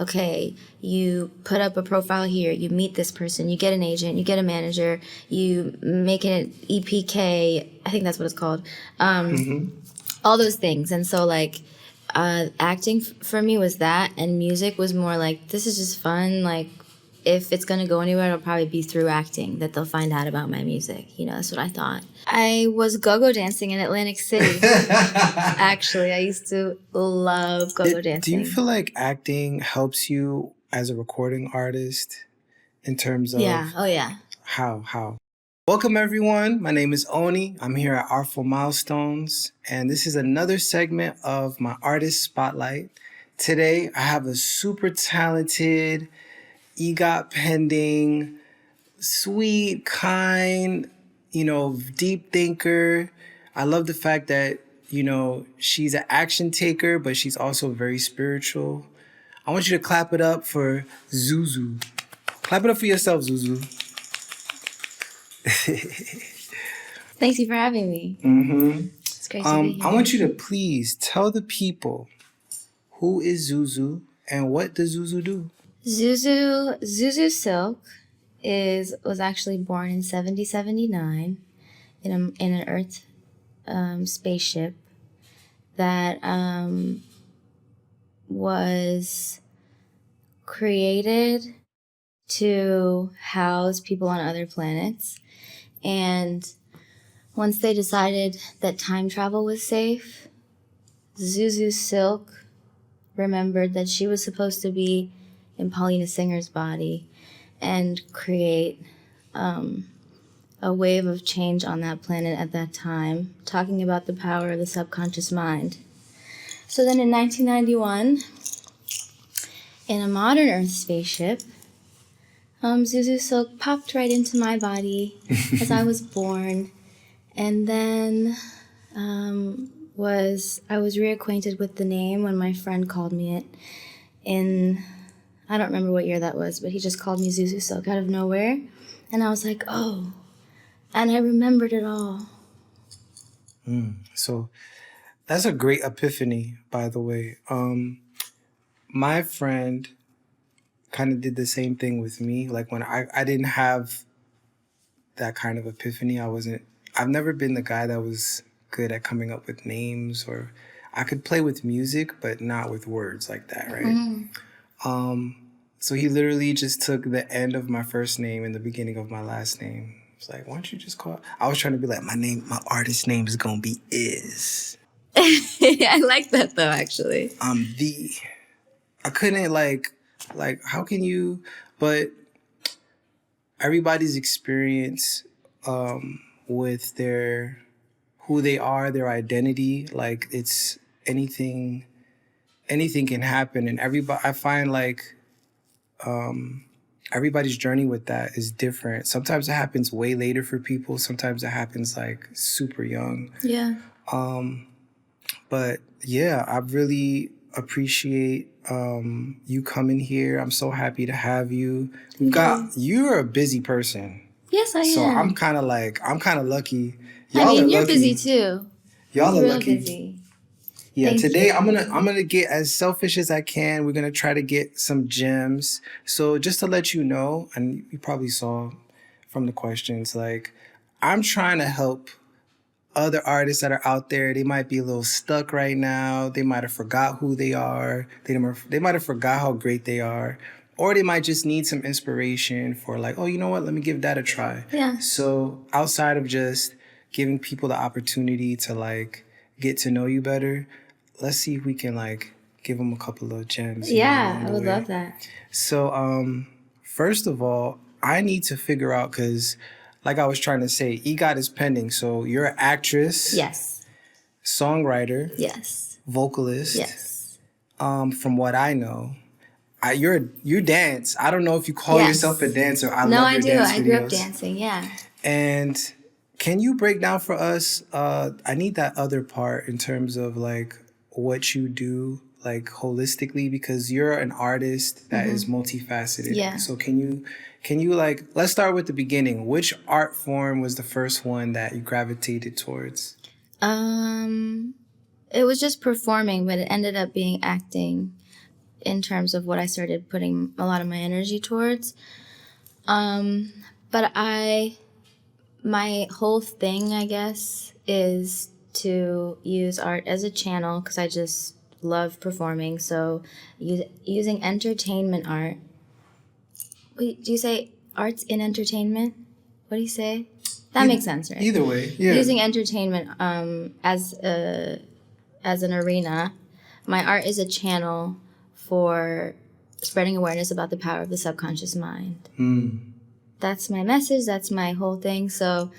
okay, you put up a profile here, you meet this person, you get an agent, you get a manager, you make an EPK, I think that's what it's called. All those things. And so like acting for me was that, and music was more like, this is just fun. Like if it's going to go anywhere, it'll probably be through acting that they'll find out about my music. You know, that's what I thought. I was go-go dancing in Atlantic City. Actually, I used to love go-go dancing. Do you feel like acting helps you as a recording artist in terms of... Yeah. Oh, yeah. How? Welcome, everyone. My name is Ony. I'm here at Artful Milestones, and this is another segment of my Artist Spotlight. Today, I have a super talented, EGOT pending, sweet, kind, deep thinker. I love the fact that, she's an action taker, but she's also very spiritual. I want you to clap it up for ZuZu. Clap it up for yourself, ZuZu. Thank you for having me. It's great to be here. I want you to please tell the people who is ZuZu and what does ZuZu do? ZuZu Silk was actually born in 7079 in an Earth spaceship that was created to house people on other planets. And once they decided that time travel was safe, ZuZu Silk remembered that she was supposed to be in Paulina Singer's body and create a wave of change on that planet at that time, talking about the power of the subconscious mind. So then in 1991, in a modern Earth spaceship, ZuZu Silk popped right into my body as I was born, and then I was reacquainted with the name when my friend called me it in, I don't remember what year that was, but he just called me ZuZu Silk out of nowhere, and I was like, oh, and I remembered it all. So that's a great epiphany, by the way. My friend kind of did the same thing with me. Like when I didn't have that kind of epiphany. I've never been the guy that was good at coming up with names, or I could play with music, but not with words like that, right? So he literally just took the end of my first name and the beginning of my last name. It's like, why don't you just call... I was trying to be like, my artist name is gonna be Iz. I like that though, actually. I couldn't like, how can you... But everybody's experience with who they are, their identity, like it's anything can happen. And I find like everybody's journey with that is different. Sometimes it happens way later for people. Sometimes it happens like super young. Yeah. But yeah, I really appreciate you coming here. I'm so happy to have you. You're a busy person. Yes, I am. So I'm kind of lucky. You're busy too. Y'all are real lucky. Busy. Yeah, Thank today you. I'm gonna get as selfish as I can. We're gonna try to get some gems. So just to let you know, and you probably saw from the questions, like I'm trying to help other artists that are out there. They might be a little stuck right now. They might have forgot who they are. They might have forgot how great they are. Or they might just need some inspiration for like, oh, you know what? Let me give that a try. Yeah. So outside of just giving people the opportunity to like get to know you better, let's see if we can like give them a couple of gems. Yeah, I would love that. So first of all, I need to figure out, because like I was trying to say, EGOT is pending. So you're an actress. Yes. Songwriter. Yes. Vocalist. Yes. From what I know, you dance. I don't know if you call yourself a dancer. I love your dance videos. I grew up dancing, yeah. And can you break down for us, I need that other part in terms of like what you do like holistically, because you're an artist that is multifaceted. Yeah. So can you like, let's start with the beginning. Which art form was the first one that you gravitated towards? It was just performing, but it ended up being acting. in terms of what I started putting a lot of my energy towards. But my whole thing, I guess, is to use art as a channel because I just love performing. So using entertainment art. Wait, do you say arts in entertainment? What do you say? That makes sense, right? Either way, yeah. Using entertainment as an arena, my art is a channel for spreading awareness about the power of the subconscious mind. That's my message. That's my whole thing. So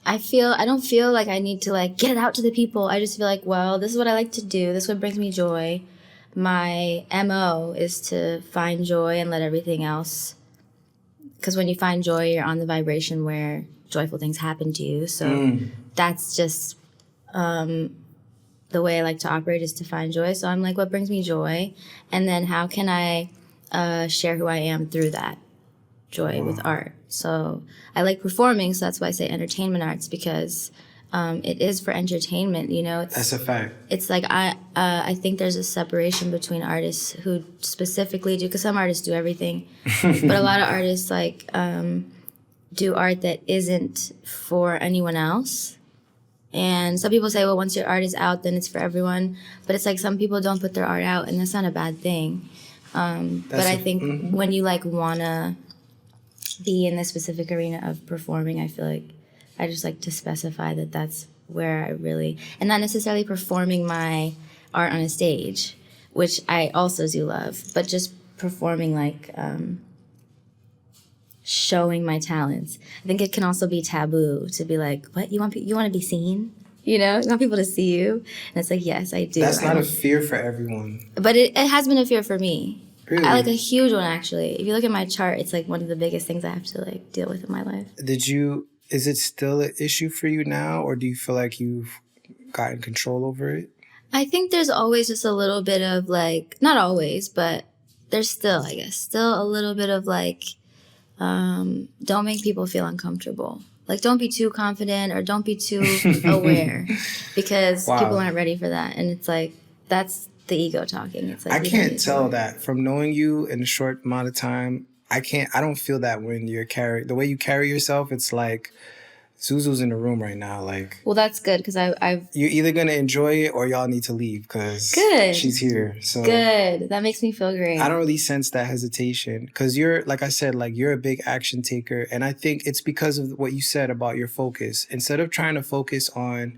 I don't feel like I need to like get it out to the people. I just feel like, well, this is what I like to do. This is what brings me joy. My MO is to find joy and let everything else. Because when you find joy, you're on the vibration where joyful things happen to you. So that's just the way I like to operate, is to find joy. So I'm like, what brings me joy? And then how can I share who I am through that joy with art? So I like performing, so that's why I say entertainment arts, because it is for entertainment, you know. That's a fact. It's like I think there's a separation between artists who specifically do, because some artists do everything, but a lot of artists like do art that isn't for anyone else. And some people say, well, once your art is out, then it's for everyone. But it's like some people don't put their art out, and that's not a bad thing. But I think when you like wanna be in the specific arena of performing, I feel like I just like to specify that that's where I really, and not necessarily performing my art on a stage, which I also do love, but just performing like showing my talents. I think it can also be taboo to be like, what, you want to be seen? You know, you want people to see you? And it's like, yes, I do. That's not a fear for everyone. But it has been a fear for me. Really? I like a huge one, actually. If you look at my chart, it's like one of the biggest things I have to like deal with in my life. Is it still an issue for you now, or do you feel like you've gotten control over it? I think there's always just a little bit of like, not always, but there's still, I guess, still a little bit of like, don't make people feel uncomfortable. Like, don't be too confident or don't be too aware, because people aren't ready for that. And it's like, that's the ego talking. It's like, I can't tell that from knowing you in a short amount of time. I don't feel that when you're the way you carry yourself. It's like ZuZu's in the room right now. Like, well, that's good, because I've you're either gonna enjoy it or y'all need to leave because she's here. So good. That makes me feel great. I don't really sense that hesitation because you're, like I said, like you're a big action taker, and I think it's because of what you said about your focus. Instead of trying to focus on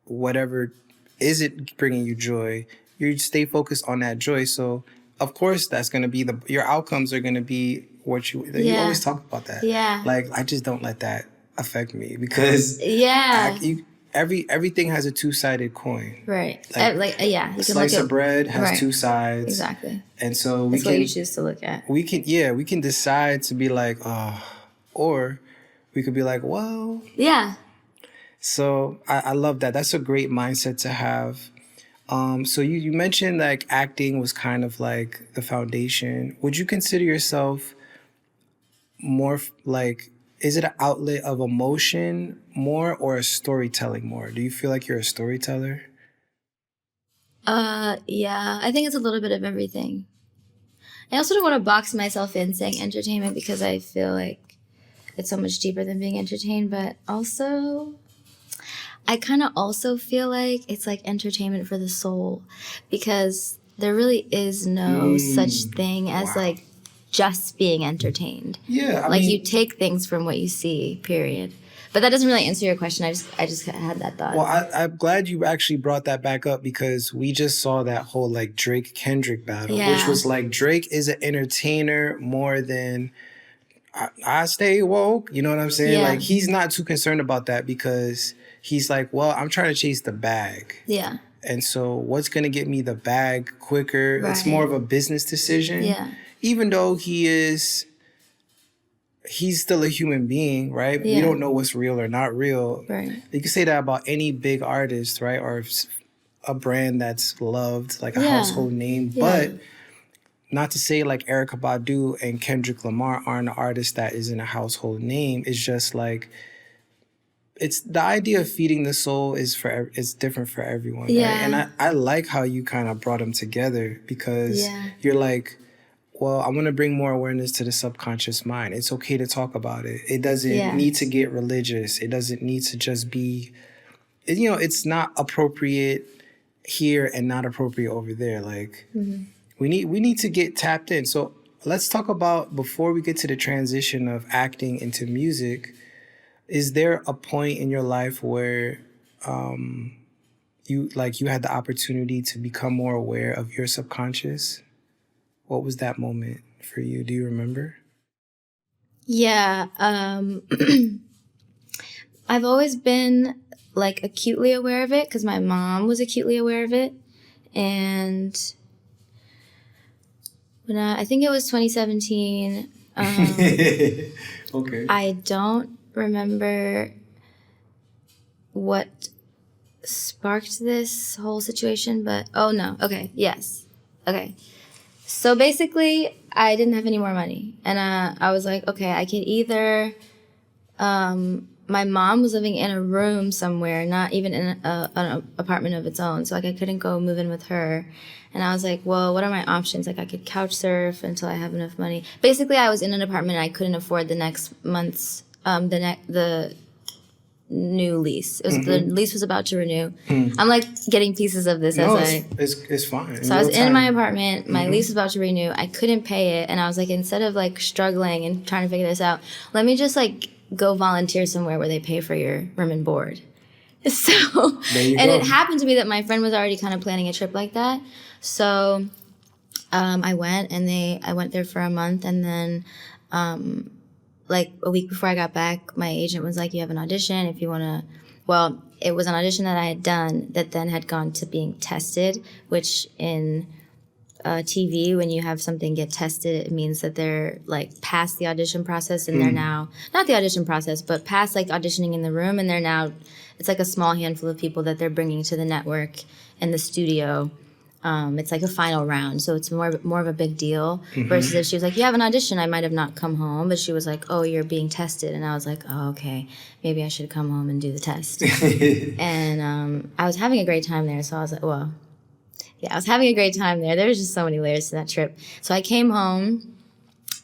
whatever isn't bringing you joy, you stay focused on that joy. So of course that's gonna be your outcomes are gonna be what you always talk about that. Yeah. Like, I just don't let that affect me because everything has a two-sided coin. Right. A slice of bread has two sides. Exactly. And so that's what you choose to look at. We can decide to be like, oh, or we could be like, well. Yeah. So I love that. That's a great mindset to have. So you mentioned like acting was kind of like the foundation. Would you consider yourself more like, is it an outlet of emotion more or a storytelling more? Do you feel like you're a storyteller? Yeah, I think it's a little bit of everything. I also don't want to box myself in saying entertainment, because I feel like it's so much deeper than being entertained, but also I kind of also feel like it's like entertainment for the soul, because there really is no such thing as like just being entertained. Yeah, I mean, you take things from what you see, period. But that doesn't really answer your question. I just had that thought. Well, I'm glad you actually brought that back up, because we just saw that whole like Drake Kendrick battle, which was like Drake is an entertainer more than I stay woke. You know what I'm saying? Yeah. Like, he's not too concerned about that because he's like, well, I'm trying to chase the bag. Yeah. And so what's going to get me the bag quicker? Right. It's more of a business decision. Yeah. Even though he's still a human being, right? Yeah. We don't know what's real or not real. Right. You can say that about any big artist, right? Or a brand that's loved, like a household name. Yeah. But not to say like Erykah Badu and Kendrick Lamar aren't an artist that isn't a household name. It's just like it's the idea of feeding the soul is different for everyone, right? Yeah. And I like how you kind of brought them together, because Yeah. you're like, well, I want to bring more awareness to the subconscious mind. It's okay to talk about it. It doesn't Yeah. need to get religious. It doesn't need to just be, you know, it's not appropriate here and not appropriate over there. Like, we need to get tapped in. So let's talk about, before we get to the transition of acting into music, is there a point in your life where you had the opportunity to become more aware of your subconscious? What was that moment for you? Do you remember? Yeah. I've always been like acutely aware of it because my mom was acutely aware of it. And when I think it was 2017, Okay. I don't remember what sparked this whole situation, but oh no. Okay. Yes. Okay. So basically, I didn't have any more money. And I was like, okay, I could either... my mom was living in a room somewhere, not even in an apartment of its own. So, like, I couldn't go move in with her. And I was like, well, what are my options? Like, I could couch surf until I have enough money. Basically, I was in an apartment and I couldn't afford the next month's, the new lease. It was The lease was about to renew. I'm like getting pieces of this No, as it's fine. So I was in my apartment. My lease was about to renew. I couldn't pay it, and I was like, instead of like struggling and trying to figure this out, let me just like go volunteer somewhere where they pay for your room and board. So, and it happened to be that my friend was already kind of planning a trip like that. So, I went, and I went there for a month, and then, like a week before I got back, my agent was like, you have an audition if you want to. Well, it was an audition that I had done that then had gone to being tested, which in TV, when you have something get tested, it means that they're like past the audition process, and they're now, not the audition process, but past like auditioning in the room, and they're now, it's like a small handful of people that they're bringing to the network and the studio. It's like a final round, so it's more of a big deal. Versus if she was like, you have an audition, I might have not come home, but she was like, oh, you're being tested, and I was like, oh, okay, maybe I should come home and do the test. And I was having a great time there, so I was like, well, yeah, I was having a great time there. There was just so many layers to that trip. So I came home,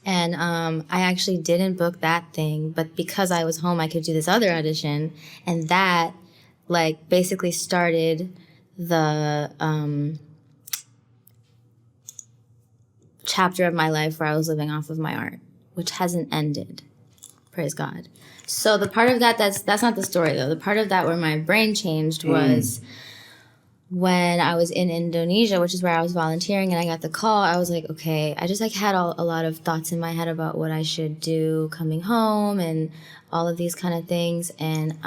and I actually didn't book that thing, but because I was home, I could do this other audition, and that like basically started the chapter of my life where I was living off of my art, which hasn't ended. Praise God. So the part of that, that's not the story though. The part of that where my brain changed was when I was in Indonesia, which is where I was volunteering, and I got the call. I was like, okay, I just like had a lot of thoughts in my head about what I should do coming home and all of these kind of things. And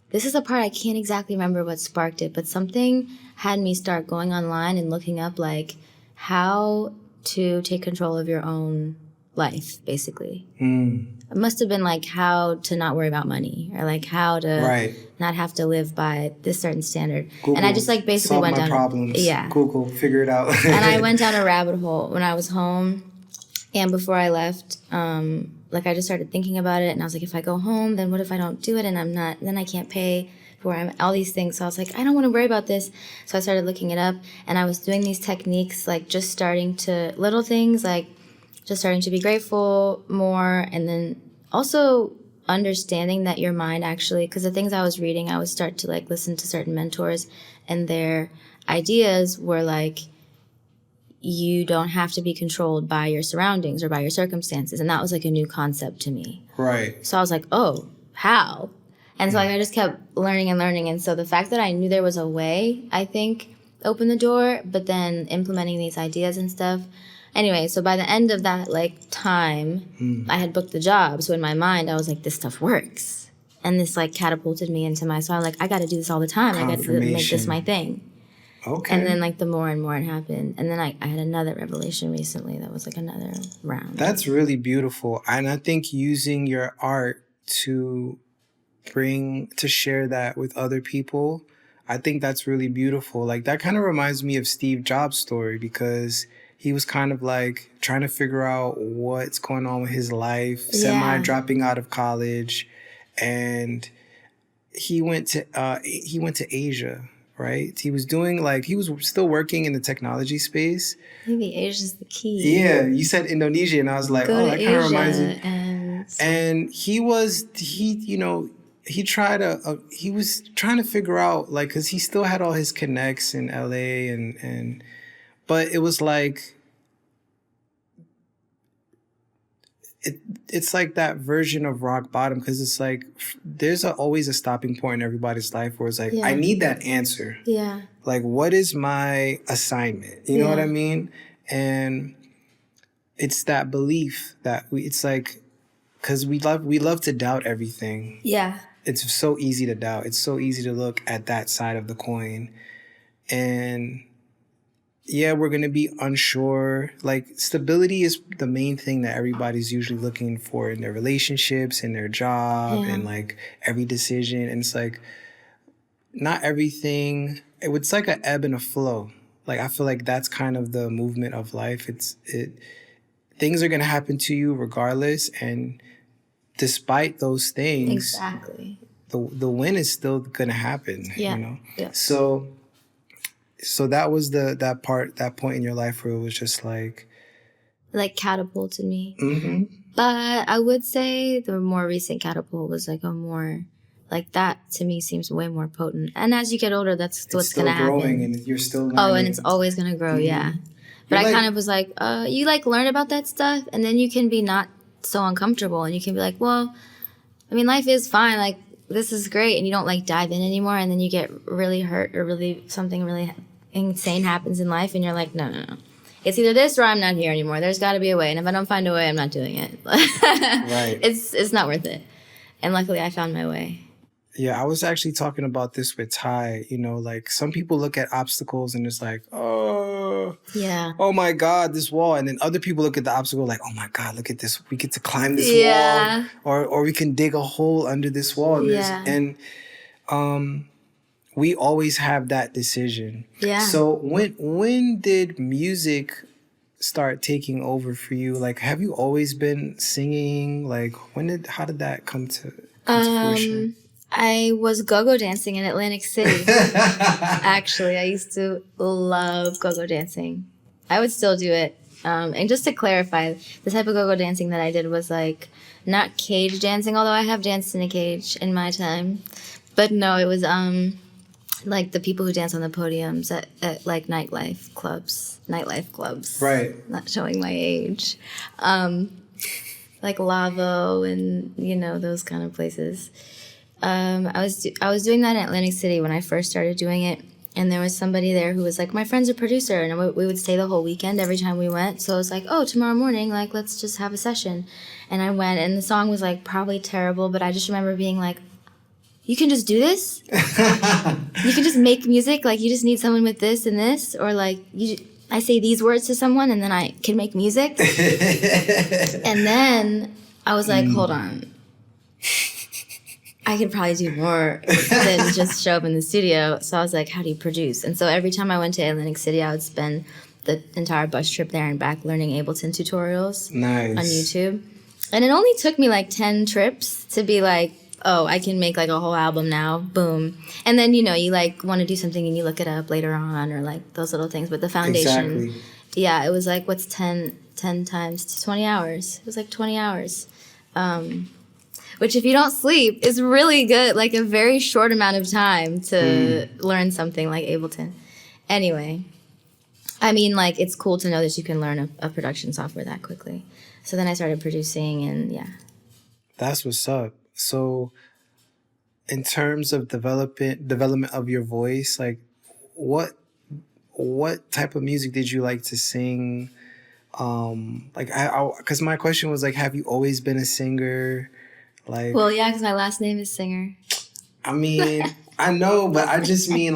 this is the part I can't exactly remember what sparked it, but something had me start going online and looking up like how to take control of your own life, basically. It must have been like how to not worry about money, or like how to not have to live by this certain standard. Google, and I just like basically went down problems. Google, figure it out. And I went down a rabbit hole when I was home, and before I left, like I just started thinking about it, and I was like, if I go home, then what if I don't do it, and then I can't pay for all these things. So I was like, I don't want to worry about this. So I started looking it up, and I was doing these techniques, like just starting to little things, like just starting to be grateful more, and then also understanding that your mind actually, because the things I was reading, I would start to like listen to certain mentors, and their ideas were like, you don't have to be controlled by your surroundings or by your circumstances. And that was like a new concept to me. Right. So I was like, oh, how? And so like I just kept learning and learning. And so the fact that I knew there was a way, I think, opened the door, but then implementing these ideas and stuff. Anyway, so by the end of that like time, I had booked the job. So in my mind, I was like, this stuff works. And this like catapulted me into my, so I'm like, I got to do this all the time. I got to make this my thing. Okay. And then like the more and more it happened. And then I had another revelation recently that was like another round. That's really beautiful. And I think using your art to share that with other people, I think that's really beautiful. Like that kind of reminds me of Steve Jobs' story, because he was kind of like trying to figure out what's going on with his life, semi dropping out of college. and he went to Asia, right? He was doing he was still working in the technology space. Maybe Asia's the key. Yeah, you said Indonesia, and I was like, Go oh, to that kind of reminds me. Asia And he was he was trying to figure out because he still had all his connects in LA and but it was it's like that version of rock bottom, because it's there's always a stopping point in everybody's life where it's I Yeah. need that answer. Yeah. What is my assignment? You know what I mean? And it's that belief that it's because we love to doubt everything. Yeah. It's so easy to doubt. It's so easy to look at that side of the coin. And yeah, we're going to be unsure. Stability is the main thing that everybody's usually looking for in their relationships, in their job, and every decision. And it's not everything. It's like an ebb and a flow. I feel like that's kind of the movement of life. Things are going to happen to you regardless. And despite those things, exactly, the win is still going to happen. Yeah. You know. Yeah. So that was that point in your life where it was just catapulted me. Mm-hmm. But I would say the more recent catapult was a more that to me seems way more potent. And as you get older, that's what's going to happen. It's still growing, and you're still learning. Oh, and it's always going to grow. Mm-hmm. Yeah. But I kind of was you learn about that stuff, and then you can be not so uncomfortable, and you can be well, I mean, life is fine. This is great, and you don't dive in anymore, and then you get really hurt or something really insane happens in life, and you're no. It's either this or I'm not here anymore. There's got to be a way, and if I don't find a way, I'm not doing it. Right. It's not worth it. And luckily, I found my way. Yeah, I was actually talking about this with Ty. Some people look at obstacles and it's oh, yeah, oh my God, this wall. And then other people look at the obstacle oh my God, look at this. We get to climb this wall, or we can dig a hole under this wall. And we always have that decision. Yeah. So when did music start taking over for you? Have you always been singing? How did that come to fruition? I was go-go dancing in Atlantic City. Actually, I used to love go-go dancing. I would still do it. And just to clarify, the type of go-go dancing that I did was not cage dancing, although I have danced in a cage in my time. But no, it was the people who dance on the podiums at nightlife clubs. Right. Not showing my age. Lavo and, those kind of places. I was doing that in Atlantic City when I first started doing it, and there was somebody there who was my friend's a producer, and we would stay the whole weekend every time we went. So I was oh, tomorrow morning, let's just have a session. And I went, and the song was probably terrible, but I just remember being you can just do this? You can just make music? You just need someone with this and this? Or I say these words to someone and then I can make music? And then I was hold on. I could probably do more than just show up in the studio. So I was how do you produce? And so every time I went to Atlantic City, I would spend the entire bus trip there and back learning Ableton tutorials. Nice. On YouTube. And it only took me 10 trips to be oh, I can make a whole album now. Boom. And then, you want to do something and you look it up later on or those little things. But the foundation. Exactly. Yeah, it was what's 10 times 20 hours? It was 20 hours. Which if you don't sleep is really good, a very short amount of time to learn something like Ableton. Anyway, I mean, it's cool to know that you can learn a production software that quickly. So then I started producing and yeah. That's what's up. So in terms of development of your voice, what type of music did you like to sing? Because my question was have you always been a singer? Well, yeah, because my last name is Singer. I mean, I know, but I just mean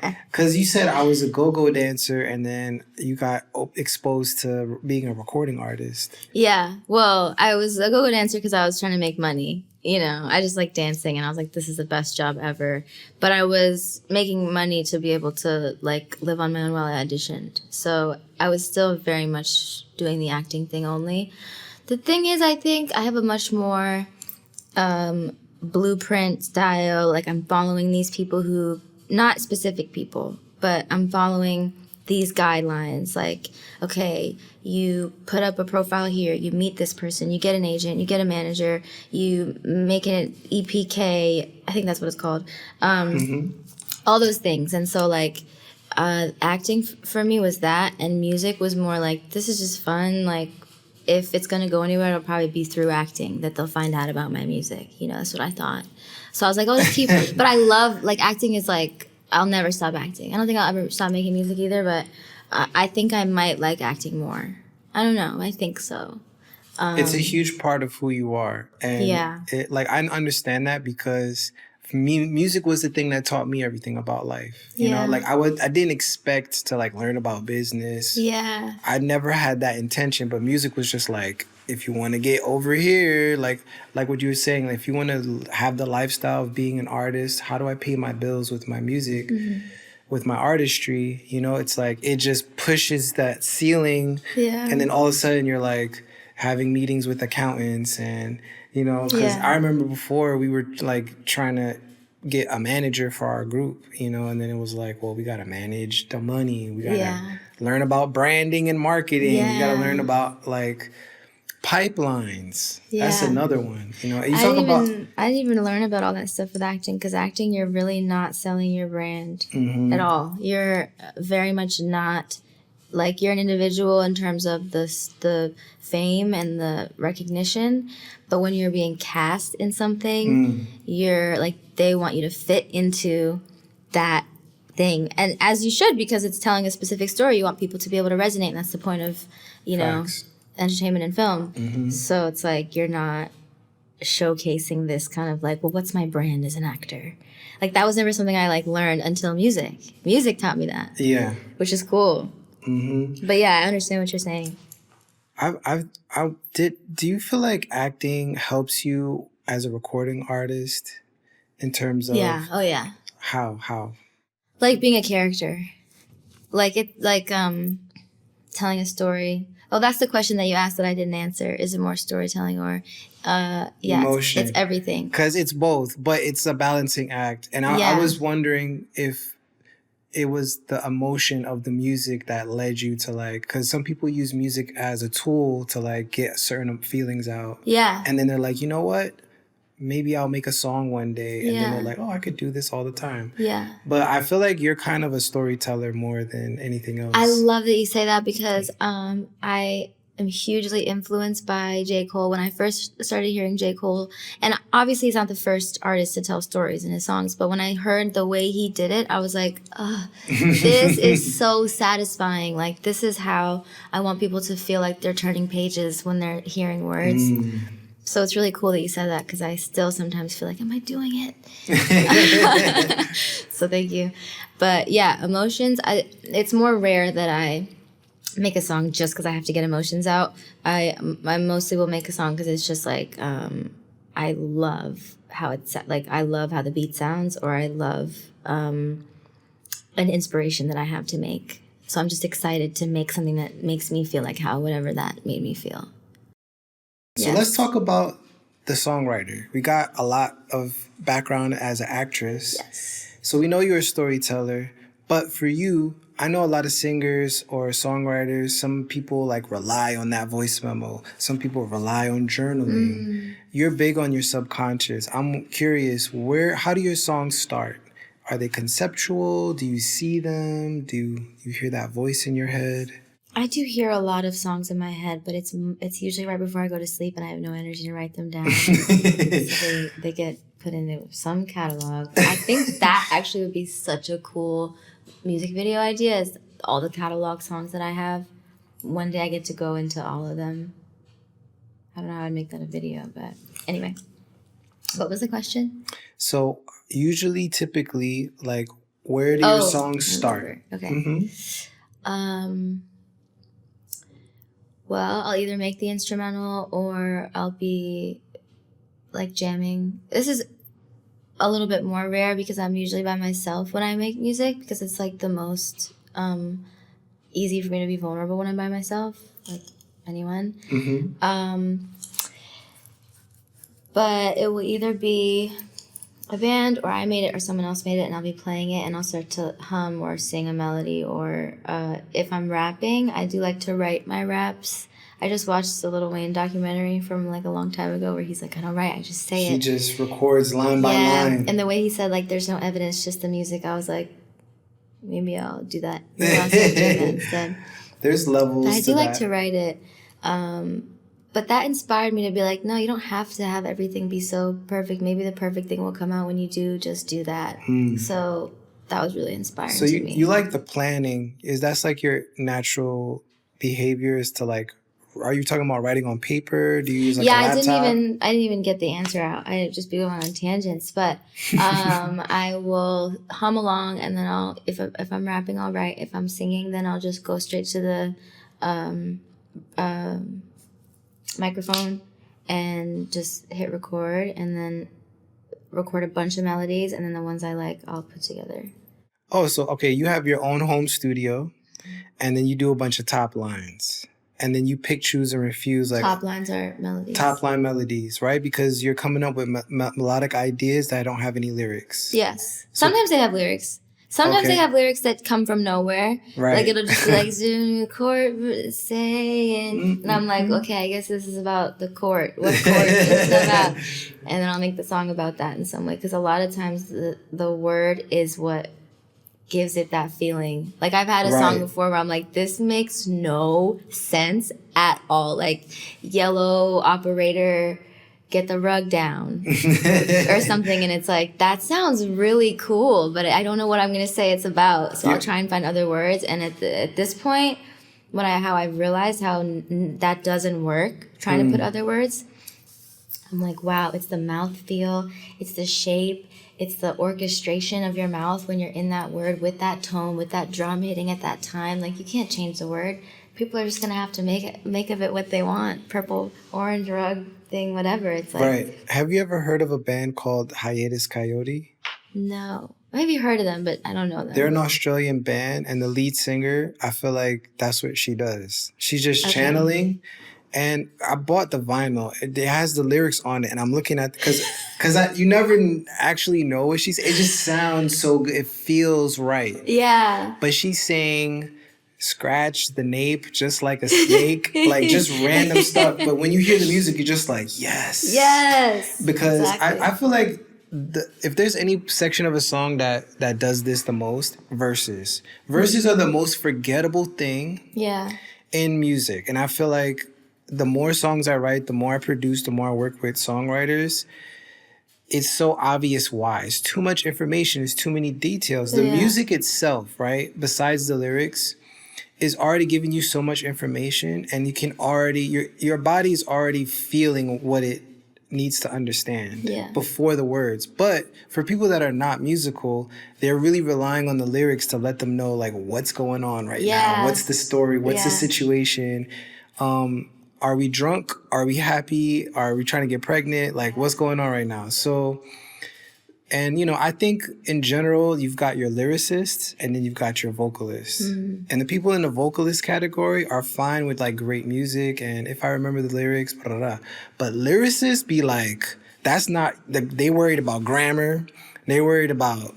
because you said I was a go-go dancer and then you got exposed to being a recording artist. Yeah, well, I was a go-go dancer because I was trying to make money. I just like dancing and I was this is the best job ever. But I was making money to be able to live on my own while I auditioned. So I was still very much doing the acting thing only. The thing is, I think I have a much more blueprint style. Like I'm following these people who, not specific people, but I'm following these guidelines. Like, okay, you put up a profile here, you meet this person, you get an agent, you get a manager, you make an EPK, I think that's what it's called. All those things. And so like acting for me was that, and music was more like, this is just fun. Like if it's going to go anywhere, it'll probably be through acting that they'll find out about my music. You know, that's what I thought. So I was like, oh, let's keep, but I love, like acting is like, I'll never stop acting. I don't think I'll ever stop making music either, but I think I might like acting more. I don't know. I think so. It's a huge part of who you are. And Yeah. like I understand that because for me, music was the thing that taught me everything about life. You know, Yeah. like I didn't expect to like learn about business. Yeah. I never had that intention, but music was just like, if you want to get over here, like what you were saying, like if you want to have the lifestyle of being an artist, how do I pay my bills with my music? With my artistry, you know, it's like it just pushes that ceiling. Yeah. And then all of a sudden you're like having meetings with accountants and, you know, because Yeah. I remember before we were like trying to get a manager for our group, you know, and then it was like, well, we got to manage the money. We got to Yeah. learn about branding and marketing. You got to Yeah. learn about like pipelines. Yeah. That's another one. You know, you I talk didn't about even learn about all that stuff with acting, because acting, you're really not selling your brand at all. You're very much not, like, you're an individual in terms of the fame and the recognition, but when you're being cast in something, you're like, they want you to fit into that thing, and as you should, because it's telling a specific story. You want people to be able to resonate, and that's the point of, you know, facts. entertainment and film. So it's like you're not showcasing this kind of like, well, what's my brand as an actor? Like that was never something I like learned until music. Music taught me that. Yeah. Which is cool. But yeah, I understand what you're saying. Do you feel like acting helps you as a recording artist in terms of Yeah. Oh yeah. how? Like being a character. Like telling a story. Oh, that's the question that you asked that I didn't answer. Is it more storytelling or yeah, Emotion. it's everything. Because it's both, but it's a balancing act. And I Yeah. was wondering if it was the emotion of the music that led you to like, because some people use music as a tool to like get certain feelings out. Yeah. And then they're like, you know what? Maybe I'll make a song one day. And then Yeah. they're like, oh, I could do this all the time. Yeah. But I feel like you're kind of a storyteller more than anything else. I love that you say that, because I am hugely influenced by J. Cole. When I first started hearing J. Cole, and obviously he's not the first artist to tell stories in his songs, but when I heard the way he did it, I was like, this is so satisfying. Like, this is how I want people to feel like they're turning pages when they're hearing words. So it's really cool that you said that, because I still sometimes feel like, am I doing it? So thank you. But yeah, emotions, it's more rare that I make a song just because I have to get emotions out. I mostly will make a song because it's just like, I love how it's, like, I love how the beat sounds, or I love an inspiration that I have to make. So I'm just excited to make something that makes me feel like how whatever that made me feel. So let's talk about the songwriter. We got a lot of background as an actress. Yes. So we know you're a storyteller, but for you, I know a lot of singers or songwriters, some people like rely on that voice memo. Some people rely on journaling. You're big on your subconscious. I'm curious, how do your songs start? Are they conceptual? Do you see them? Do you hear that voice in your head? I do hear a lot of songs in my head, but it's usually right before I go to sleep, and I have no energy to write them down. So they get put into some catalog. I think that actually would be such a cool music video idea, is all the catalog songs that I have. One day I get to go into all of them. I don't know how I'd make that a video, but anyway. What was the question? So usually, typically, like, where do your songs start? Okay. Well, I'll either make the instrumental or I'll be like jamming. This is a little bit more rare because I'm usually by myself when I make music, because it's like the most easy for me to be vulnerable when I'm by myself, like anyone. But it will either be a band, or I made it, or someone else made it, and I'll be playing it, and I'll start to hum or sing a melody. Or if I'm rapping, I do like to write my raps. I just watched the Lil Wayne documentary from like a long time ago where he's like, I don't write, I just say it. He just records line by line. And the way he said, like, there's no evidence, just the music, I was like, maybe I'll do that. Maybe I'll start doing that instead. There's levels. But I do like to write it. But that inspired me to be like, no, you don't have to have everything be so perfect. Maybe the perfect thing will come out when you do just do that. So that was really inspiring to me. So you like the planning. That's like your natural behavior is to like, are you talking about writing on paper? Do you use like a laptop? I didn't even get the answer out. I'd just be going on tangents. But I will hum along, and then if I'm rapping, I'll write. If I'm singing, then I'll just go straight to the microphone and just hit record, and then record a bunch of melodies, and then the ones I like I'll put together. Oh, so okay, you have your own home studio, and then you do a bunch of top lines, and then you pick, choose, and refuse. Like top lines are melodies. Top line melodies, right? Because you're coming up with melodic ideas that don't have any lyrics. Yes, sometimes they have lyrics. Sometimes they have lyrics that come from nowhere. Right. Like, it'll just be like, Zoom court saying, and I'm like, okay, I guess this is about the court. What court is this about? And then I'll make the song about that in some way. Because a lot of times the word is what gives it that feeling. Like, I've had a song before where I'm like, this makes no sense at all. Like, yellow operator, get the rug down or something, and it's like, that sounds really cool, but I don't know what I'm going to say it's about, so I'll try and find other words. And at this point, how I realized how that doesn't work, trying to put other words, I'm like, wow, it's the mouth feel, it's the shape, it's the orchestration of your mouth when you're in that word, with that tone, with that drum hitting at that time. Like, you can't change the word. People are just going to have to make of it what they want. Purple, orange rug thing, whatever. It's like... Right. Have you ever heard of a band called Hiatus Coyote? No. Maybe heard of them, but I don't know them. They're an Australian band, and the lead singer, I feel like that's what she does. She's just channeling. And I bought the vinyl. It has the lyrics on it, and I'm looking at... Because you never actually know what she's... It just sounds so good. It feels right. Yeah. But she's saying... scratch the nape just like a snake, like just random stuff. But when you hear the music, you're just like, yes. Because exactly. I feel like if there's any section of a song that does this the most, verses are the most forgettable thing in music. And I feel like the more songs I write, the more I produce, the more I work with songwriters, it's so obvious why. It's too much information. It's too many details. The music itself, right, besides the lyrics, is already giving you so much information, and you can already, your body's already feeling what it needs to understand before the words. But for people that are not musical, they're really relying on the lyrics to let them know, like, what's going on right now. What's the story? What's the situation? Are we drunk? Are we happy? Are we trying to get pregnant? Like, what's going on right now? So... And, I think in general, you've got your lyricists and then you've got your vocalists. And the people in the vocalist category are fine with, like, great music. And if I remember the lyrics, blah, blah, blah. But lyricists be like, that's not... They worried about grammar. They worried about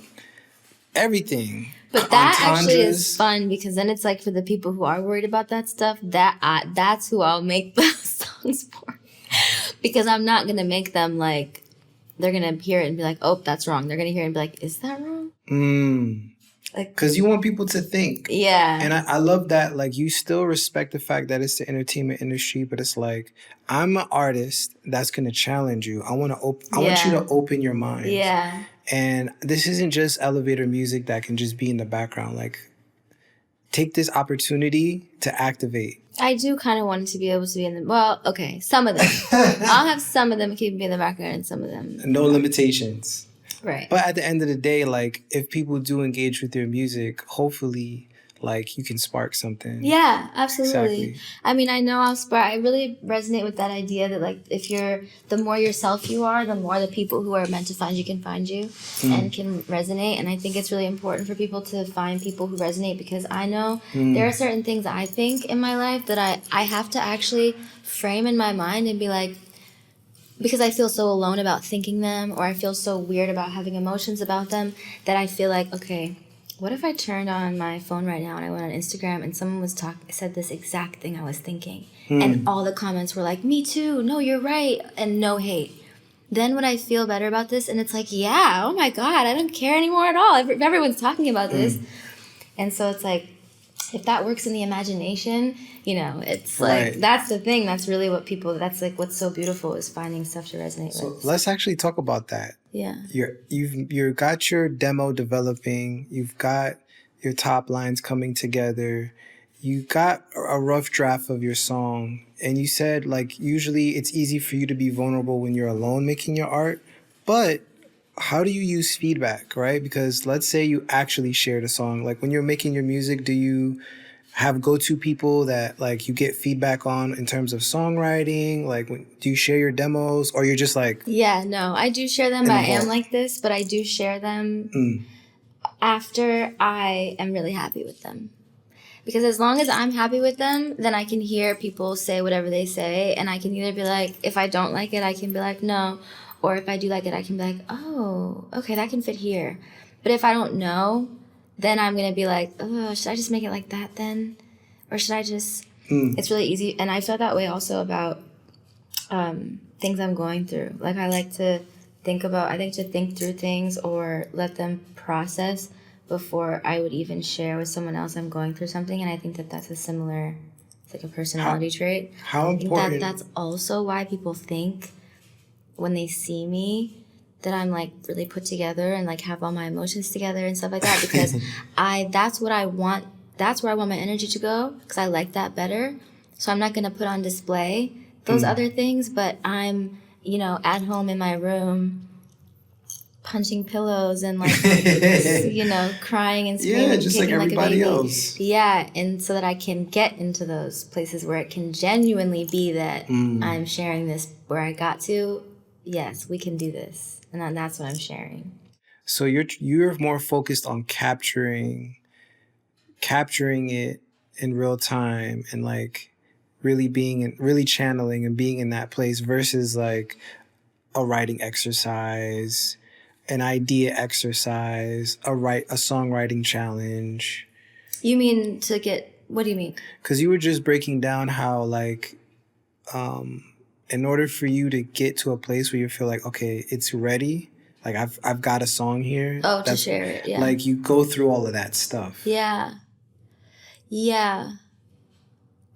everything. But that actually is fun, because then it's like, for the people who are worried about that stuff, that's who I'll make the songs for. Because I'm not going to make them, like... They're going to hear it and be like, oh, that's wrong. They're going to hear it and be like, is that wrong? Because you want people to think. Yeah. And I love that. Like, you still respect the fact that it's the entertainment industry, but it's like, I'm an artist that's going to challenge you. I want you to open your mind. Yeah. And this isn't just elevator music that can just be in the background. Like, take this opportunity to activate. I do kind of want it to be able to be in the... Well, okay, some of them. I'll have some of them keep me in the background and some of them... No limitations. Right. But at the end of the day, like, if people do engage with your music, hopefully, like, you can spark something. Yeah, absolutely. Exactly. I mean, I know I'll spark... I really resonate with that idea that, like, the more yourself you are, the more the people who are meant to find you can find you and can resonate. And I think it's really important for people to find people who resonate, because I know there are certain things I think in my life that I have to actually frame in my mind and be like, because I feel so alone about thinking them, or I feel so weird about having emotions about them, that I feel like, okay, what if I turned on my phone right now and I went on Instagram and someone said this exact thing I was thinking, and all the comments were like, me too, no, you're right, and no hate. Then would I feel better about this? And it's like, yeah, oh my God, I don't care anymore at all. Everyone's talking about this. And so it's like, if that works in the imagination, it's like, Right. that's the thing. That's really that's like what's so beautiful, is finding stuff to resonate So with. let's actually talk about that. Yeah. You've got your demo developing. You've got your top lines coming together. You got a rough draft of your song, and you said like usually it's easy for you to be vulnerable when you're alone making your art, but how do you use feedback, right? Because let's say you actually shared a song. Like when you're making your music, do you have go-to people that like you get feedback on in terms of songwriting? Like do you share your demos, or you're just like... Yeah, no, I do share them, but I am like this, but I do share them after I am really happy with them. Because as long as I'm happy with them, then I can hear people say whatever they say, and I can either be like, if I don't like it, I can be like, no. Or if I do like it, I can be like, oh, okay, that can fit here. But if I don't know, then I'm going to be like, oh, should I just make it like that then? Or should I just... It's really easy. And I felt that way also about things I'm going through. Like I like to think through things or let them process before I would even share with someone else I'm going through something. And I think that that's it's like a personality trait. How important... I think that's also why people think when they see me that I'm like really put together and like have all my emotions together and stuff like that, because that's what I want. That's where I want my energy to go, because I like that better. So I'm not going to put on display those other things, but I'm, at home in my room punching pillows and like, crying and screaming, yeah, just like everybody else. Yeah, and so that I can get into those places where it can genuinely be that I'm sharing this, where I got to, yes, we can do this, and that's what I'm sharing. So you're more focused on capturing it in real time and like really channeling and being in that place versus like a writing exercise, an idea exercise, a songwriting challenge. You mean what do you mean? Because you were just breaking down how like in order for you to get to a place where you feel like, okay, it's ready, like I've got a song here. Oh, to share it, yeah. Like you go through all of that stuff. Yeah. Yeah.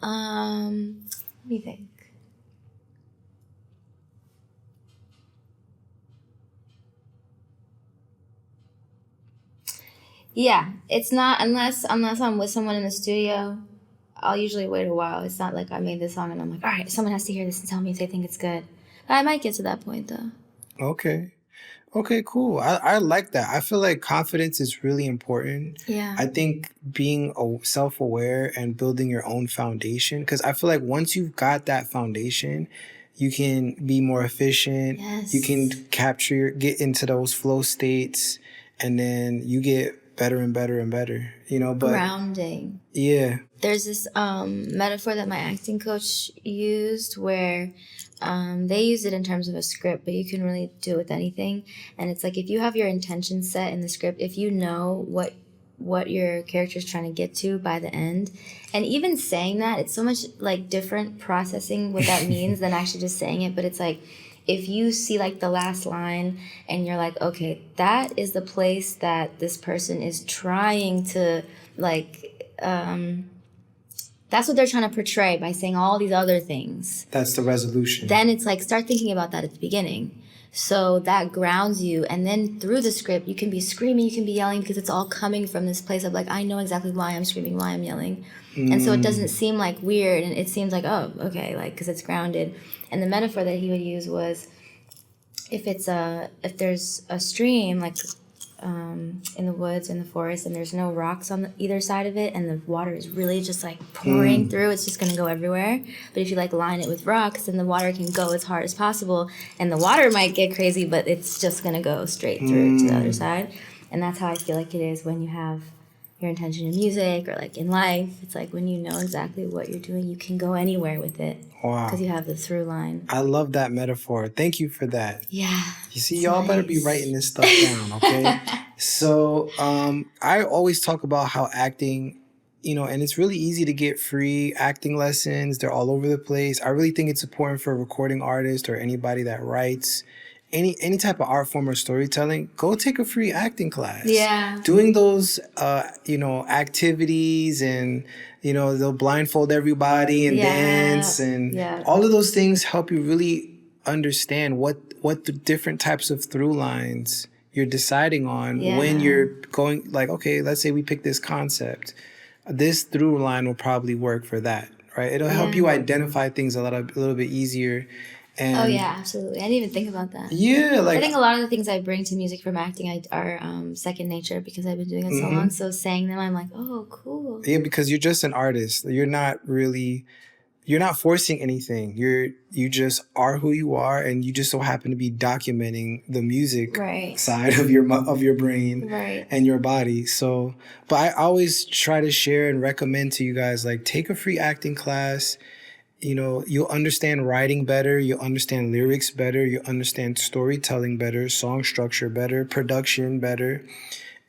Let me think. Yeah, it's not unless I'm with someone in the studio, I'll usually wait a while. It's not like I made this song and I'm like, all right, someone has to hear this and tell me if they think it's good. But I might get to that point though. Okay, cool. I like that. I feel like confidence is really important. Yeah. I think being self-aware and building your own foundation, because I feel like once you've got that foundation, you can be more efficient. Yes. You can get into those flow states, and then you get better and better and better, but grounding. Yeah. There's this metaphor that my acting coach used where they use it in terms of a script, but you can really do it with anything. And it's like, if you have your intention set in the script, if you know what your character is trying to get to by the end, and even saying that, it's so much like different processing what that means than actually just saying it. But it's like, if you see like the last line and you're like, okay, that is the place that this person is trying to like, that's what they're trying to portray by saying all these other things. That's the resolution. Then it's like, start thinking about that at the beginning. So that grounds you. And then through the script, you can be screaming, you can be yelling, because it's all coming from this place of like, I know exactly why I'm screaming, why I'm yelling. And so it doesn't seem like weird, and it seems like, oh, okay, like, because it's grounded. And the metaphor that he would use was, if there's a stream, like in the woods, in the forest, and there's no rocks on either side of it, and the water is really just like pouring through, it's just going to go everywhere. But if you like line it with rocks, then the water can go as hard as possible, and the water might get crazy, but it's just going to go straight through to the other side. And that's how I feel like it is when you have your intention in music or like in life. It's like when you know exactly what you're doing, you can go anywhere with it. Wow. Because you have the through line. I love that metaphor. Thank you for that. Yeah. You see, y'all better be writing this stuff down, okay? So I always talk about how acting, you know, and it's really easy to get free acting lessons. They're all over the place. I really think it's important for a recording artist or anybody that writes any type of art form or storytelling. Go take a free acting class. Yeah. Doing those, you know, activities and, you know, they'll blindfold everybody and dance and all of those things help you really understand what the different types of through lines you're deciding on when you're going, like, okay, let's say we pick this concept. This through line will probably work for that, right? It'll help you identify things a little bit easier. And oh yeah, absolutely. I didn't even think about that. Yeah, like I think a lot of the things I bring to music from acting are second nature because I've been doing it so long. So saying them, I'm like, oh, cool. Yeah, because you're just an artist. You're not forcing anything. You just are who you are, and you just so happen to be documenting the music side of your brain and your body. So, but I always try to share and recommend to you guys, like, take a free acting class. You know, you'll understand writing better, you'll understand lyrics better, you'll understand storytelling better, song structure better, production better,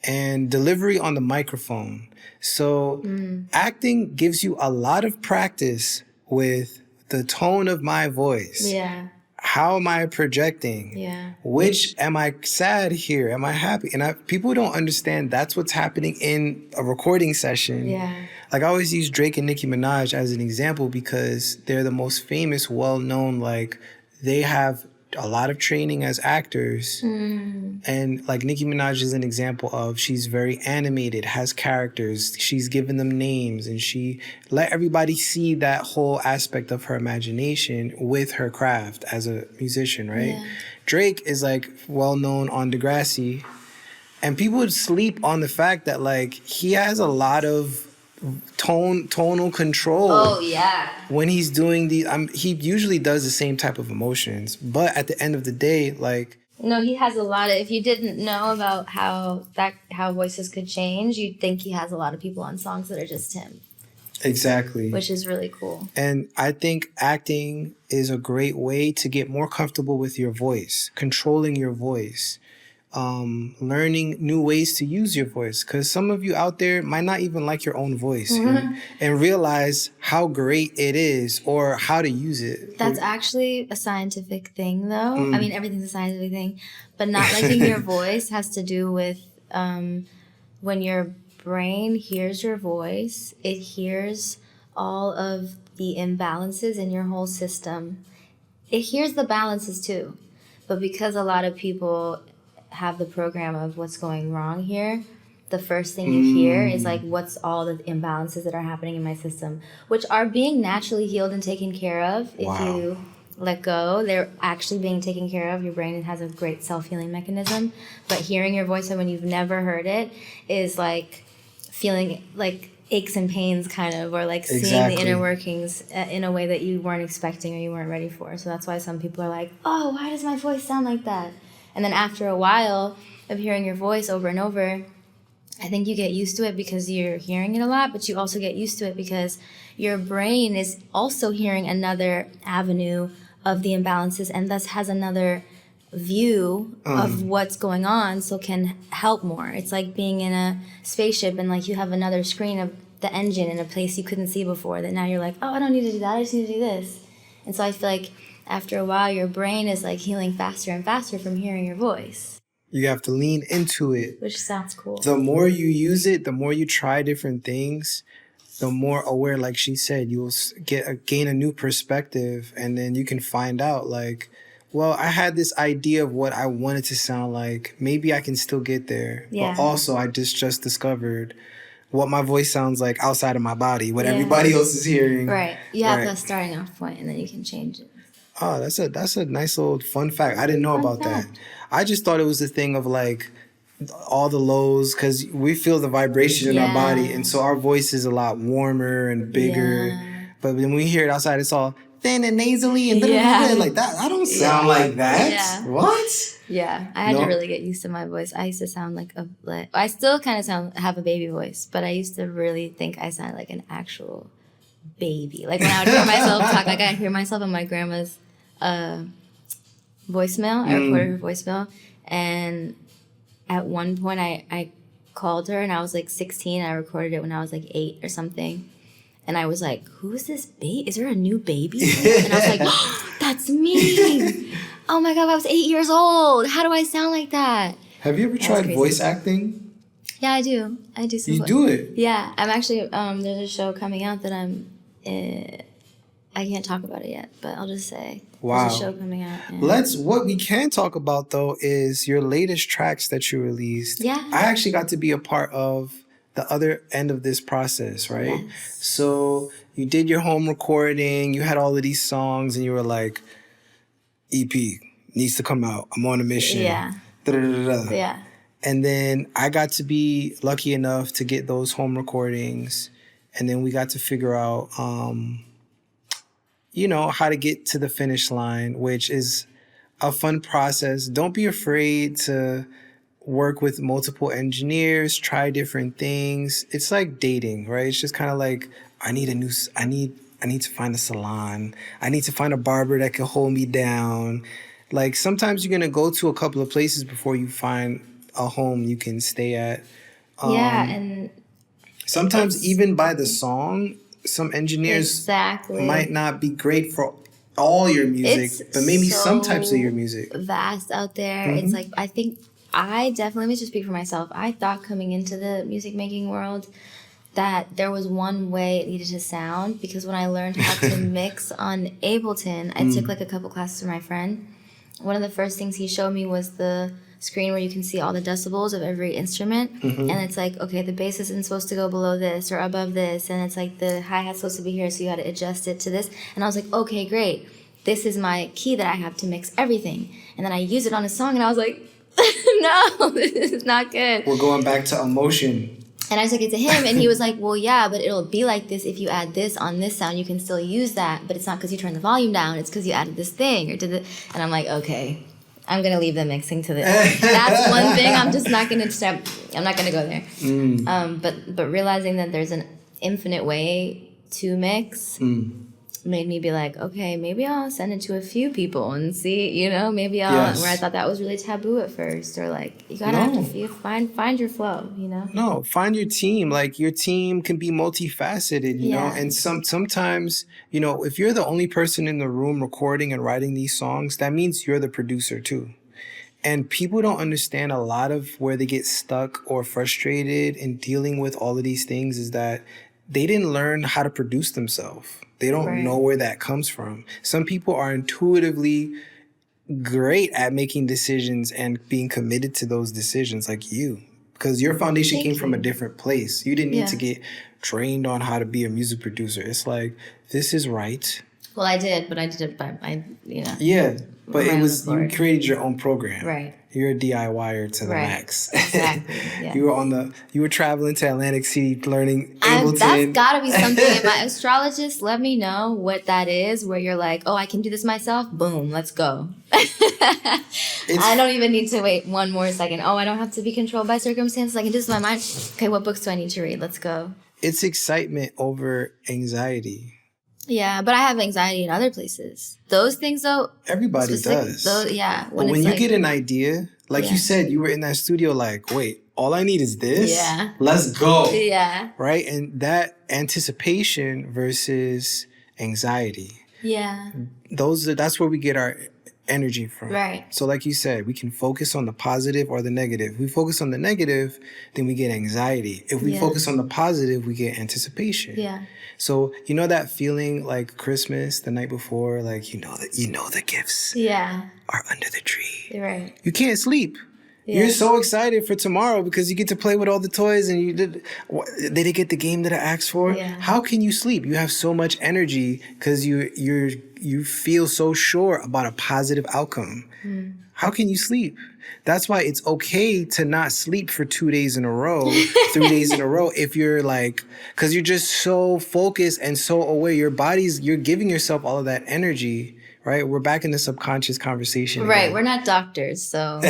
and delivery on the microphone. So acting gives you a lot of practice with the tone of my voice. Yeah. How am I projecting? Yeah. Which, am I sad here? Am I happy? And people don't understand that's what's happening in a recording session. Yeah. Like, I always use Drake and Nicki Minaj as an example because they're the most famous, well-known, like, they have a lot of training as actors. And like Nicki Minaj is an example of, she's very animated, has characters, she's given them names, and she let everybody see that whole aspect of her imagination with her craft as a musician, right? Yeah. Drake is like well-known on Degrassi, and people would sleep on the fact that, like, he has a lot of tonal control. Oh yeah. When he's doing he usually does the same type of emotions, but at the end of the day, like, no, he has a lot of. If you didn't know about how voices could change, you'd think he has a lot of people on songs that are just him. Exactly. Which is really cool. And I think acting is a great way to get more comfortable with your voice, controlling your voice. Learning new ways to use your voice, because some of you out there might not even like your own voice and realize how great it is or how to use it. That's actually a scientific thing, though. I mean, everything's a scientific thing, but not liking your voice has to do with when your brain hears your voice, it hears all of the imbalances in your whole system. It hears the balances too, but because a lot of people have the program of what's going wrong here, the first thing you hear is like, what's all the imbalances that are happening in my system, which are being naturally healed and taken care of. If you let go, they're actually being taken care of. Your brain has a great self-healing mechanism, but hearing your voice when you've never heard it is like feeling like aches and pains, kind of, or like seeing the inner workings in a way that you weren't expecting or you weren't ready for. So that's why some people are like, oh, why does my voice sound like that? And then after a while of hearing your voice over and over, I think you get used to it because you're hearing it a lot, but you also get used to it because your brain is also hearing another avenue of the imbalances and thus has another view of what's going on, so can help more. It's like being in a spaceship and like you have another screen of the engine in a place you couldn't see before, that now you're like, oh, I don't need to do that, I just need to do this. And so I feel like after a while, your brain is like healing faster and faster from hearing your voice. You have to lean into it. Which sounds cool. The more you use it, the more you try different things, the more aware, like she said, you'll gain a new perspective. And then you can find out, like, well, I had this idea of what I wanted to sound like. Maybe I can still get there. Yeah. But also, I just discovered what my voice sounds like outside of my body, what everybody else is hearing. Right. You have that starting off point, and then you can change it. Oh, that's a nice little fun fact. I didn't know about that. I just thought it was a thing of like all the lows, because we feel the vibration in our body, and so our voice is a lot warmer and bigger. Yeah. But when we hear it outside, it's all thin and nasally and like that. I don't sound like that. Yeah. What? Yeah, I had to really get used to my voice. I used to sound like I still kind of have a baby voice, but I used to really think I sounded like an actual baby. Like when I would hear myself talk, like I hear myself in my grandma's voicemail. I recorded her voicemail, and at one point I called her, and I was like 16. I recorded it when I was like 8 or something. And I was like, who's this baby? Is there a new baby? And I was like, oh, that's me. Oh my God, I was 8 years old. How do I sound like that? Have you ever tried voice acting? Yeah, I do. I do some. You do it? Yeah. I'm actually, there's a show coming out that I can't talk about it yet, but I'll just say there's a show coming out. What we can talk about though is your latest tracks that you released. Yeah. I actually got to be a part of the other end of this process, right? Yes. So you did your home recording, you had all of these songs, and you were like, EP needs to come out. I'm on a mission. Yeah. Da-da-da-da. Yeah. And then I got to be lucky enough to get those home recordings, and then we got to figure out, how to get to the finish line, which is a fun process. Don't be afraid to work with multiple engineers, try different things. It's like dating, right? It's just kind of like, I need to find a salon. I need to find a barber that can hold me down. Like sometimes you're going to go to a couple of places before you find a home you can stay at. And sometimes even by the song, some engineers might not be great for all your music, but maybe some types of your music. Vast out there. Mm-hmm. It's like, I think I definitely, let me just speak for myself. I thought coming into the music making world that there was one way it needed to sound, because when I learned how to mix on Ableton, I took like a couple classes from my friend. One of the first things he showed me was the screen where you can see all the decibels of every instrument. Mm-hmm. And it's like, okay, the bass isn't supposed to go below this or above this. And it's like the hi-hat's supposed to be here, so you got to adjust it to this. And I was like, okay, great. This is my key that I have to mix everything. And then I used it on a song, and I was like, no, this is not good. We're going back to emotion. And I took it to him, and he was like, well, yeah, but it'll be like this if you add this on this sound. You can still use that, but it's not because you turned the volume down. It's because you added this thing or did it. And I'm like, okay, I'm going to leave the mixing to this. That's one thing I'm just not going to step. I'm not going to go there. But realizing that there's an infinite way to mix made me be like, okay, maybe I'll send it to a few people and see, maybe I'll, where I thought that was really taboo at first, or like, you gotta have to find your flow, No, find your team. Like your team can be multifaceted, you know, and sometimes, if you're the only person in the room recording and writing these songs, that means you're the producer too. And people don't understand a lot of where they get stuck or frustrated in dealing with all of these things is that they didn't learn how to produce themselves. They don't know where that comes from. Some people are intuitively great at making decisions and being committed to those decisions, like you, because your foundation came from a different place. You didn't need to get trained on how to be a music producer. It's like, this is right. Well, I did, but I did it by Yeah, but it was, you created your own program. Right. You're a DIYer to the max. Exactly. Yeah. You were traveling to Atlantic City learning Ableton. That's gotta be something. If my astrologist, let me know what that is, where you're like, oh, I can do this myself. Boom, let's go. I don't even need to wait one more second. Oh, I don't have to be controlled by circumstances. I can do this with my mind. Okay, what books do I need to read? Let's go. It's excitement over anxiety. Yeah, but I have anxiety in other places. Those things, though. Everybody does. When you get an idea, like you said, you were in that studio like, wait, all I need is this? Yeah. Let's go. Yeah. Right? And that anticipation versus anxiety. Yeah. That's where we get our energy from. Right. So like you said, we can focus on the positive or the negative. If we focus on the negative, then we get anxiety. If we focus on the positive, we get anticipation. Yeah. So that feeling like Christmas the night before, like the gifts are under the tree. Right. You can't sleep. Yeah. You're so excited for tomorrow because you get to play with all the toys and did they get the game that I asked for? Yeah. How can you sleep? You have so much energy because you feel so sure about a positive outcome. how can you sleep? That's why it's okay to not sleep for 2 days in a row, 3 days in a row, if you're like, because you're just so focused and so aware. You're giving yourself all of that energy, right? We're back in the subconscious conversation. Right. Again. We're not doctors, so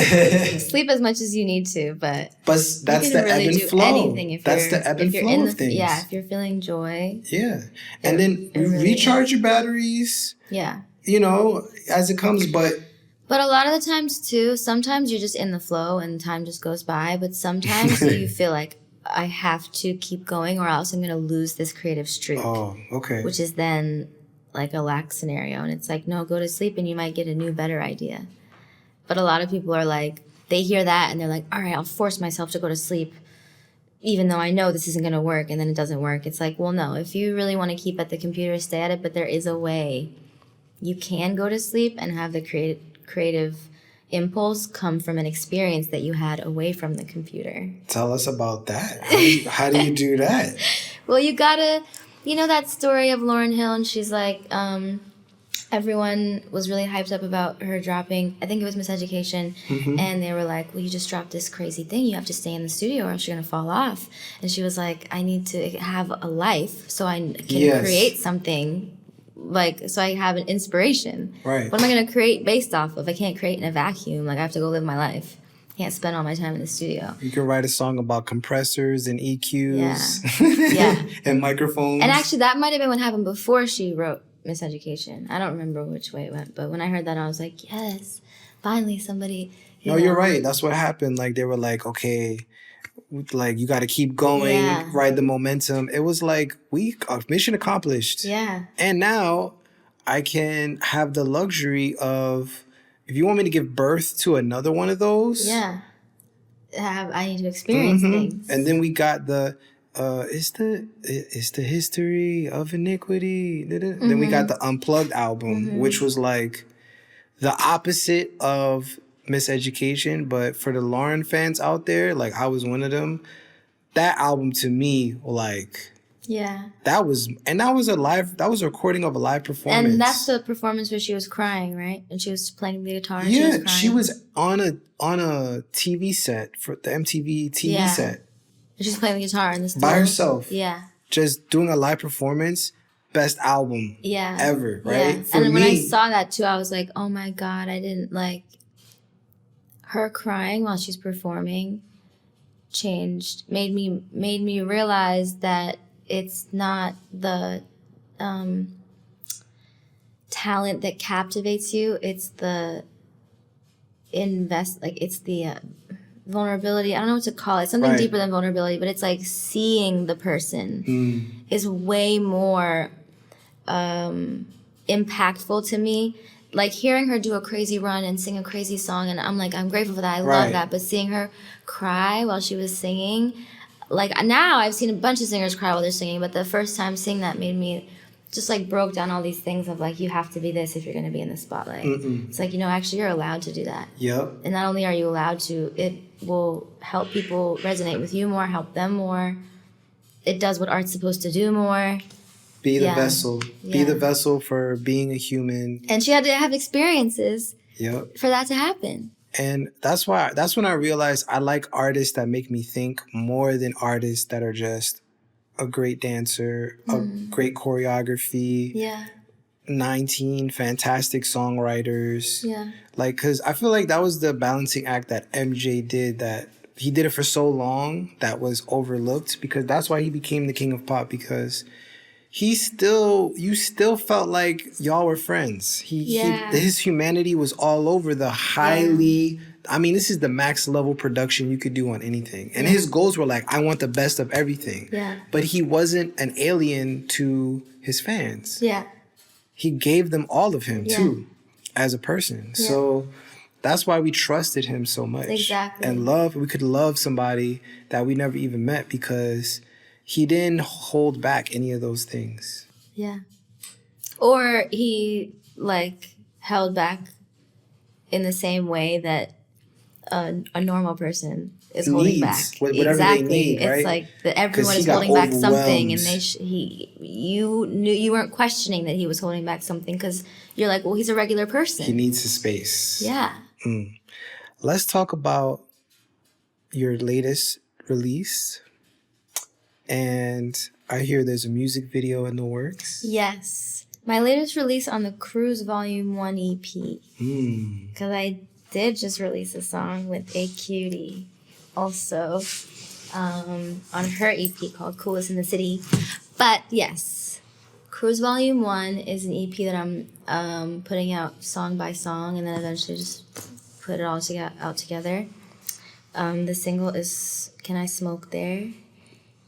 sleep as much as you need to, but that's you can the really ebb and do flow. anything if That's you're, the ebb if and you're flow in of things. Yeah, if you're feeling joy. Yeah. And then really recharge your batteries. Yeah. You know, as it comes, but a lot of the times too, sometimes you're just in the flow and time just goes by, but sometimes you feel like I have to keep going or else I'm going to lose this creative streak. Oh, okay. Which is then like a lack scenario. And it's like, no, go to sleep and you might get a new, better idea. But a lot of people are like, they hear that and they're like, all right, I'll force myself to go to sleep even though I know this isn't going to work, and then it doesn't work. It's like, well, no, if you really want to keep at the computer, stay at it, but there is a way. You can go to sleep and have the creative impulse come from an experience that you had away from the computer. Tell us about that. How do you do that? Well, you gotta, you know that story of Lauryn Hill, and she's like, everyone was really hyped up about her dropping, I think it was Miseducation, and they were like, well, you just dropped this crazy thing. You have to stay in the studio or else you're going to fall off. And she was like, I need to have a life so I can create something, like, so I have an inspiration. Right. What am I going to create based off of? I can't create in a vacuum. Like, I have to go live my life. I can't spend all my time in the studio. You can write a song about compressors and EQs. Yeah. And microphones. And actually, that might have been what happened before she wrote Miseducation. I don't remember which way it went, but when I heard that, I was like, yes, finally somebody. You're right. That's what happened. Like, they were like, okay, like, you got to keep going, ride the momentum. It was like, mission accomplished. Yeah. And now I can have the luxury of, if you want me to give birth to another one of those. Yeah. I need to experience things. And then we got the, it's the history of iniquity. Then we got the Unplugged album, which was like the opposite of Miseducation. But for the Lauryn fans out there, like, I was one of them. That album to me, like, that was a recording of a live performance. And that's the performance where she was crying, right? And she was playing the guitar. And yeah, she was on a TV set, for the MTV TV set. And she's playing the guitar in this by herself. Yeah. Just doing a live performance. Best album ever, right? Yeah. And when I saw that too, I was like, oh my God, I didn't like her crying while she's performing made me realize that it's not the talent that captivates you, it's the vulnerability. I don't know what to call it. Something deeper than vulnerability, but it's like seeing the person is way more impactful to me. Like, hearing her do a crazy run and sing a crazy song, and I'm like, I'm grateful for that. I love that. But seeing her cry while she was singing, like, now I've seen a bunch of singers cry while they're singing, but the first time seeing that made me just, like, broke down all these things of, like, you have to be this if you're going to be in the spotlight. It's like, actually, you're allowed to do that. Yep. And not only are you allowed to, it will help people resonate with you more, help them more. It does what art's supposed to do more. Be the vessel. Yeah. Be the vessel for being a human. And she had to have experiences for that to happen. And that's when I realized I like artists that make me think more than artists that are just a great dancer, a great choreography, 19 fantastic songwriters. Yeah. Like, because I feel like that was the balancing act that MJ did, that he did it for so long that was overlooked, because that's why he became the king of pop, because you still felt like y'all were friends. His humanity was all over the highly, I mean, this is the max level production you could do on anything. And his goals were like, I want the best of everything. Yeah. But he wasn't an alien to his fans. Yeah. He gave them all of him too, as a person. Yeah. So that's why we trusted him so much. Exactly. And we could love somebody that we never even met, because he didn't hold back any of those things. Yeah. Or he, like, held back in the same way that a normal person is holding back. Whatever they need, right? It's like that everyone is holding back something, and you knew you weren't questioning that he was holding back something, because you're like, well, he's a regular person. He needs his space. Yeah. let's talk about your latest release. And I hear there's a music video in the works. Yes. My latest release on the Cruise Volume 1 EP. Because I did just release a song with a.k.a. also on her EP called Coolest in the City. But yes, Cruise Volume 1 is an EP that I'm putting out song by song and then eventually just put it all out together. The single is Can I Smoke There?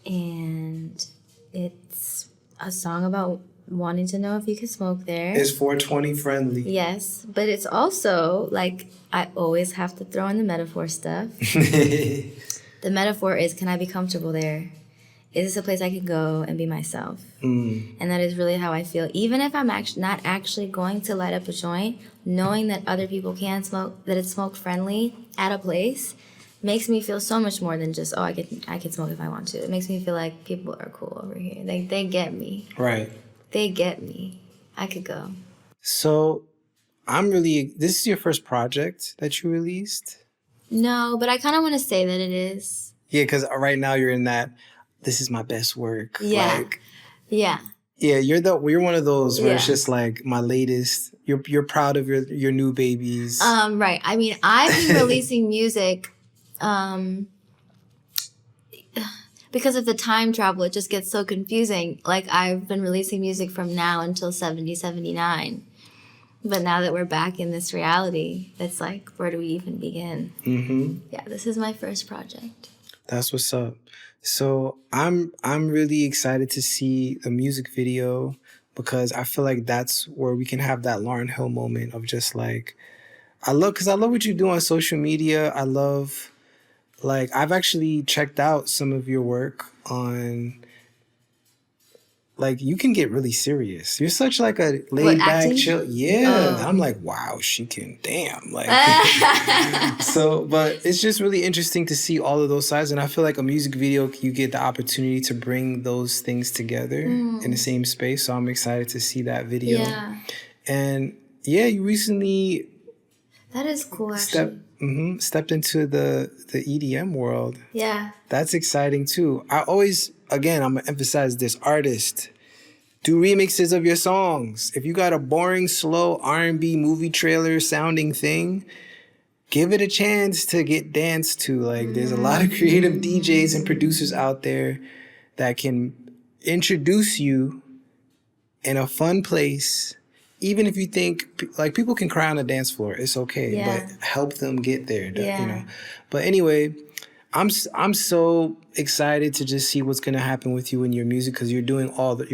And it's a song about wanting to know if you can smoke there. It's 420 friendly. Yes, but it's also like I always have to throw in the metaphor stuff. The metaphor is, can I be comfortable there? Is this a place I can go and be myself? And that is really how I feel. Even if I'm not actually going to light up a joint, knowing that other people can smoke, that it's smoke friendly at a place, makes me feel so much more than just, I can smoke if I want to. It makes me feel like people are cool over here. They get me. Right. They get me. I could go. So this is your first project that you released? No, but I kind of want to say that it is. Yeah, because right now you're in that, this is my best work. Yeah. Yeah. Yeah, you're one of those where it's just like my latest. You're proud of your new babies. Right. I mean, I've been releasing music because of the time travel, it just gets so confusing. Like, I've been releasing music from now until 70, 79. But now that we're back in this reality, it's like, where do we even begin? Yeah, this is my first project. That's what's up. So I'm really excited to see the music video because I feel like that's where we can have that Lauryn Hill moment of just like, I love what you do on social media. I love, like, I've actually checked out some of your work on, like, you can get really serious. You're such like a laid back, chill. Yeah. I'm like, wow, she can, damn. Like, but it's just really interesting to see all of those sides. And I feel like a music video, you get the opportunity to bring those things together in the same space. So I'm excited to see that video. Yeah. And yeah, you recently... That is cool, actually. Stepped into the EDM world. Yeah. That's exciting too. I'm going to emphasize this, artist. Do remixes of your songs. If you got a boring, slow R&B movie trailer sounding thing, give it a chance to get danced to. Like, there's a lot of creative DJs and producers out there that can introduce you in a fun place. Even if you think, like, people can cry on the dance floor, it's okay. But help them get there, you know. But anyway, I'm so excited to just see what's going to happen with you and your music because you're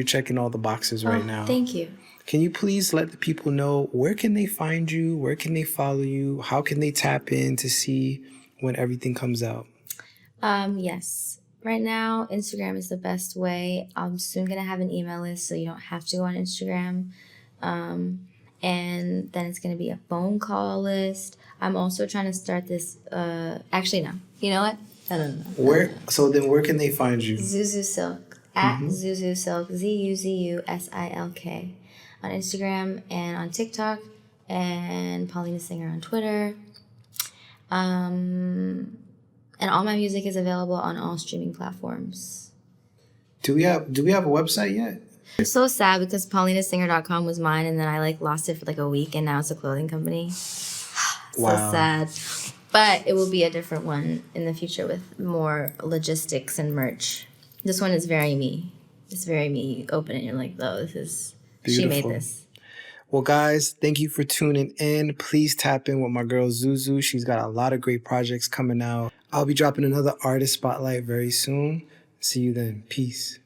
checking all the boxes right now. Thank you. Can you please let the people know where can they find you? Where can they follow you? How can they tap in to see when everything comes out? Yes. Right now, Instagram is the best way. I'm soon going to have an email list so you don't have to go on Instagram. And then it's going to be a phone call list. I'm also trying to start this, actually, no. You know what? No. So then where can they find you? ZuZu Silk. At ZuZu Silk. ZuZuSilk. On Instagram and on TikTok. And Paulina Singer on Twitter. And all my music is available on all streaming platforms. Do we have a website yet? I'm so sad because PaulinaSinger.com was mine and then I lost it for a week and now it's a clothing company. So sad. But it will be a different one in the future with more logistics and merch. This one is very me. It's very me. You open it and you're like, oh, this is... Beautiful. She made this. Well, guys, thank you for tuning in. Please tap in with my girl ZuZu. She's got a lot of great projects coming out. I'll be dropping another artist spotlight very soon. See you then. Peace.